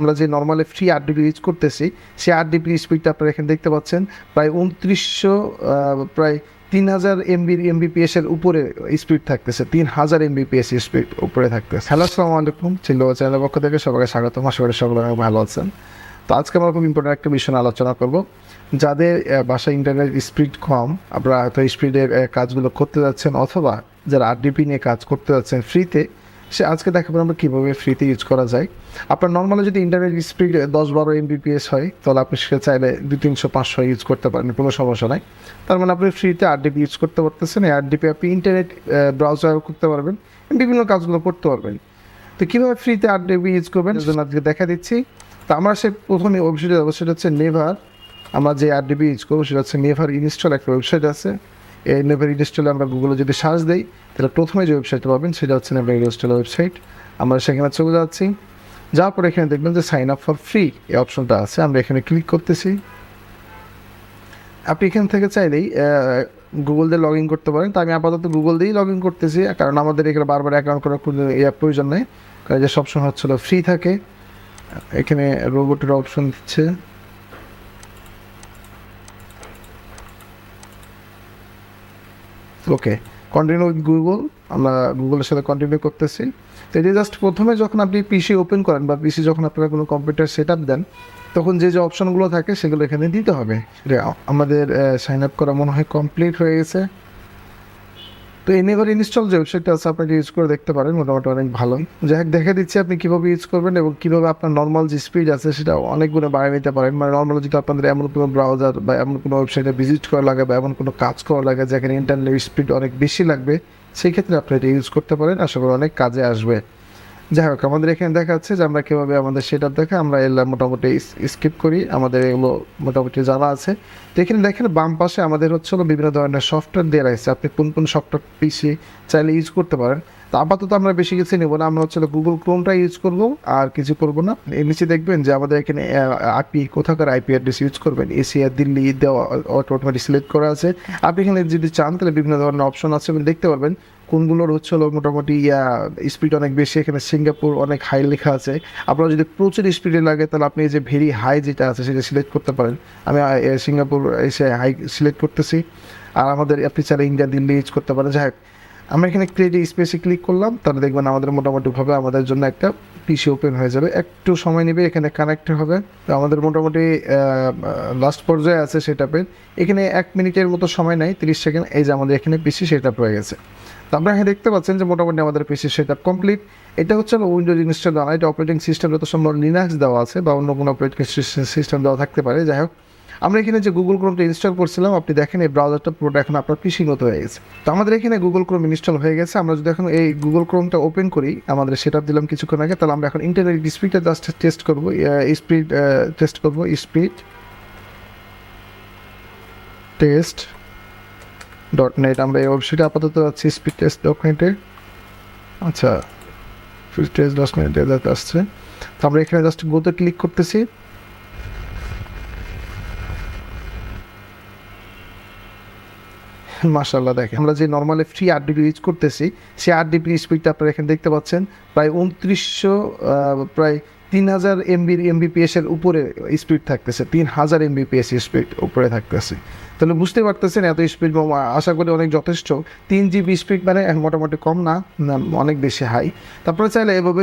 আমরা যে normally free RDP use করতেছি সেই আরডিপি স্পিডটা আপনারা এখানে দেখতে পাচ্ছেন প্রায় 2900 প্রায় 3000 এমবিপিএস এর উপরে স্পিড থাকতেছে, 3000 এমবিপিএস স্পিড উপরে থাকতেছে। হ্যালো, আসসালামু আলাইকুম, চিল্লো চ্যানেলের পক্ষ থেকে সবাইকে স্বাগতম। আশা করি সকলে অনেক ভালো আছেন। তো আজকে আমরা খুব ইম্পর্টেন্ট একটা বিষয় নিয়ে আলোচনা করব। যাদের বাসায় ইন্টারনেট স্পিড কম, আপনারা হয়তো স্পিডের কাজগুলো করতে যাচ্ছেন, অথবা যারা আরডিপি নিয়ে কাজ করতে যাচ্ছেন ফ্রিতে, সে আজকে দেখাবো আমরা কীভাবে ফ্রিতে ইউজ করা যায়। আপনার নর্মালি যদি ইন্টারনেট স্পিড 10-12 এমবিপিএস হয়, তাহলে আপনি সে চাইলে 200-300-500 ইউজ করতে পারেন, কোনো সমস্যা নাই। তার মানে আপনি ফ্রিতে আরডিপি ইউজ করতে পারতেছেন। এই আরডিপি আপনি ইন্টারনেট ব্রাউজার করতে পারবেন, বিভিন্ন কাজগুলো করতে পারবেন। তো কীভাবে ফ্রিতে আরডিপি ইউজ করবেন সেজন্য আজকে দেখা দিচ্ছি। তো আমরা সে প্রথমে ওয়েবসাইটে যাবো, সেটা হচ্ছে নেভার। আমরা যে আরডিপি ইউজ করবো সেটা হচ্ছে নেভার ইনস্টল, একটা ওয়েবসাইট আছে। এই নেভার ইনস্টলে আমরা গুগলে যদি সার্চ দিই, তাহলে প্রথমে যে ওয়েবসাইটটা পাবেন সেটা হচ্ছে নেভার ইনস্টল ওয়েবসাইট। আমরা সেখানে চলে যাচ্ছি, যাওয়ার পর এখানে দেখবেন যে সাইন আপ ফর ফ্রি এই অপশনটা আছে, আমরা এখানে ক্লিক করতেছি। আপনি এখান থেকে চাইলেই গুগল দিয়ে লগ ইন করতে পারেন। তো আমি আপাতত গুগল দিয়েই লগ ইন করতেছি, কারণ আমাদের এখানে বারবার অ্যাকাউন্ট করার কোনো প্রয়োজন নেই, কারণ যে সবসময় হচ্ছিল ফ্রি থাকে। এখানে রোবটের অপশন দিচ্ছে, ওকে কন্টিনিউ উইথ গুগল। আমরা গুগলের সাথে কন্টিনিউ করতেছি। তো এটি জাস্ট প্রথমে যখন আপনি পিসি ওপেন করেন বা পিসি যখন আপনারা কোনো কম্পিউটার সেট আপ দেন, তখন যে যে অপশনগুলো থাকে সেগুলো এখানে দিতে হবে। আমাদের সাইন আপ করা মনে হয় কমপ্লিট হয়ে গেছে। তো এই নেভার ইনস্টল যে ওয়েবসাইটটা আছে, আপনাকে ইউজ করে দেখতে পারেন, মোটামুটি অনেক ভালো। যাই হোক, দেখে দিচ্ছি আপনি কীভাবে ইউজ করবেন এবং কীভাবে আপনার নর্মাল যে স্পিড আছে সেটা অনেক গুণে বাড়িয়ে নিতে পারেন। মানে নর্মাল যদি আপনাদের এমন কোনো ব্রাউজার বা এমন কোনো ওয়েবসাইটে ভিজিট করা লাগে বা এমন কোনো কাজ করা লাগে যেখানে ইন্টারনেট স্পিড অনেক বেশি লাগবে, সেই ক্ষেত্রে আপনি এটা ইউজ করতে পারেন। আশা করি অনেক কাজে আসবে। যাই হোক, আমাদের এখানে দেখা যাচ্ছে যে আমরা কীভাবে আমাদের সেট আপ দেখে আমরা এগুলো মোটামুটি স্কিপ করি, আমাদের এগুলো মোটামুটি জানা আছে। তো এখানে দেখেন বাম পাশে আমাদের হচ্ছে বিভিন্ন ধরনের সফটওয়্যার দেওয়া রয়েছে, আপনি কোন কোন সফটওয়্যার পিসি চাইলে ইউজ করতে পারেন। তো আপাতত আমরা বেশি কিছু নেব না, আমরা হচ্ছে গুগল ক্রোমটা ইউজ করবো, আর কিছু করবো না। এর নিচে দেখবেন যে আমাদের এখানে আইপি, কোথাকার আইপি অ্যাড্রেস ইউজ করবেন, এশিয়া, দিল্লি দেওয়া অটোমেটিক সিলেক্ট করা আছে। আপনি এখানে যদি চান তাহলে বিভিন্ন ধরনের অপশন আছে, আপনি দেখতে পারবেন কোনগুলোর হচ্ছে মোটামুটি স্পিড অনেক বেশি। এখানে সিঙ্গাপুর অনেক হাই লেখা আছে। আপনার যদি প্রচুর স্পিডে লাগে তাহলে আপনি এই যে ভেরি হাই যেটা আছে সেটা সিলেক্ট করতে পারেন। আমি সিঙ্গাপুর এসে হাই সিলেক্ট করতেছি। আর আমাদের আপনি চাইলে ইন্ডিয়া, দিল্লি ইউজ করতে পারেন। যাই হোক, আমরা এখানে ক্রিয়েট স্পেসে ক্লিক করলাম, তাহলে দেখবেন আমাদের মোটামুটিভাবে আমাদের জন্য একটা পিসি ওপেন হয়ে যাবে। একটু সময় নেবে, এখানে কানেক্ট হবে। তো আমাদের মোটামুটি লাস্ট পর্যায়ে আছে সেটআপের। এখানে 1 মিনিটের মতো সময় নেয়, 30 সেকেন্ড। এই যে আমাদের এখানে পিসি সেটআপ হয়ে গেছে। তো আপনারা এখানে দেখতে পাচ্ছেন যে মোটামুটি আমাদের পিসি সেটআপ কমপ্লিট। এটা হচ্ছে উইন্ডোজ ইনস্টল দেওয়া, এটা অপারেটিং সিস্টেম যত সম্ভব লিনাক্স দেওয়া আছে বা অন্য কোনো অপারেটিং সিস্টেম দেওয়া থাকতে পারে। যাই হোক, আমরা এখানে যে গুগল ক্রোমটা ইনস্টল করছিলাম, আপনি দেখেন এই ব্রাউজারটা পুরোটা এখন আপনার পিসির মতো হয়ে গেছে। তো আমাদের এখানে গুগল ক্রোম ইনস্টল হয়ে গেছে। আমরা যদি এখন এই গুগল ক্রোমটা ওপেন করি, আমাদের সেটআপ দিলাম কিছুক্ষণ আগে, তাহলে আমরা এখন ইন্টারনেট স্পিডটা জাস্ট টেস্ট করবো, স্পিড টেস্ট করবো, স্পিড টেস্ট .net। আমরা এই ওয়েবসাইটে আপাতত আছি স্পিড টেস্ট .net-এ। আচ্ছা, স্পিড টেস্ট .net আসছে। তো আমরা এখানে জাস্ট গোতে ক্লিক করতেছি। মাশাআল্লাহ, দেখেন আমরা যে নর্মালি ফ্রি আরডিপি ইউজ করতেছি সেই আরডিপি স্পিডটা আপনারা এখানে দেখতে পাচ্ছেন প্রায় 2900 প্রায় 3000 এমবিপিএস এর উপরে স্পিড থাকতেছে, 3000 এমবিপিএস স্পিড উপরে থাকতেছে। তাহলে বুঝতে পারতেছেন এত স্পিড আশা করি অনেক যথেষ্ট। 3 জিবি স্পিড মানে মোটামুটি কম না, অনেক বেশি হাই। তারপরে চাইলে এভাবে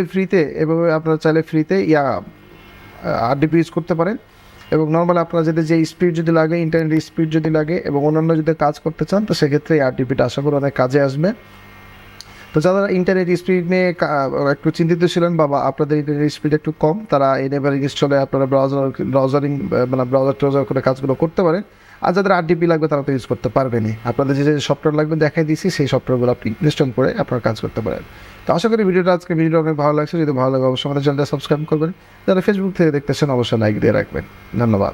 আপনারা চাইলে ফ্রিতে আরডিপি ইউজ করতে পারেন। এবং নর্মাল আপনারা যদি যে স্পিড যদি লাগে, ইন্টারনেট স্পিড যদি লাগে এবং অন্যান্য যদি কাজ করতে চান, তো সেক্ষেত্রে এই আরডিপিটা আশা করি অনেক কাজে আসবে। তো যারা ইন্টারনেট স্পিড নিয়ে একটু চিন্তিত ছিলেন বা আপনাদের ইন্টারনেট স্পিড একটু কম, তারা এই নেভার ইনস্টলে আপনারা ব্রাউজার করে কাজগুলো করতে পারেন। আর যাদের আরডিপি লাগবে তারা তো ইউজ করতে পারবেনই। আপনাদের যে সফটওয়্যার লাগবে দেখাই দিয়েছি, সেই সফটওয়্যারগুলো আপনি ইনস্টল করে আপনারা কাজ করতে পারেন। তো আশা করি ভিডিওটা অনেক ভালো লাগছে। যদি ভালো লাগে অবশ্যই আমাদের চ্যানেলটা সাবস্ক্রাইব করবেন। যারা ফেসবুক থেকে দেখতেছেন অবশ্যই লাইক দিয়ে রাখবেন। ধন্যবাদ।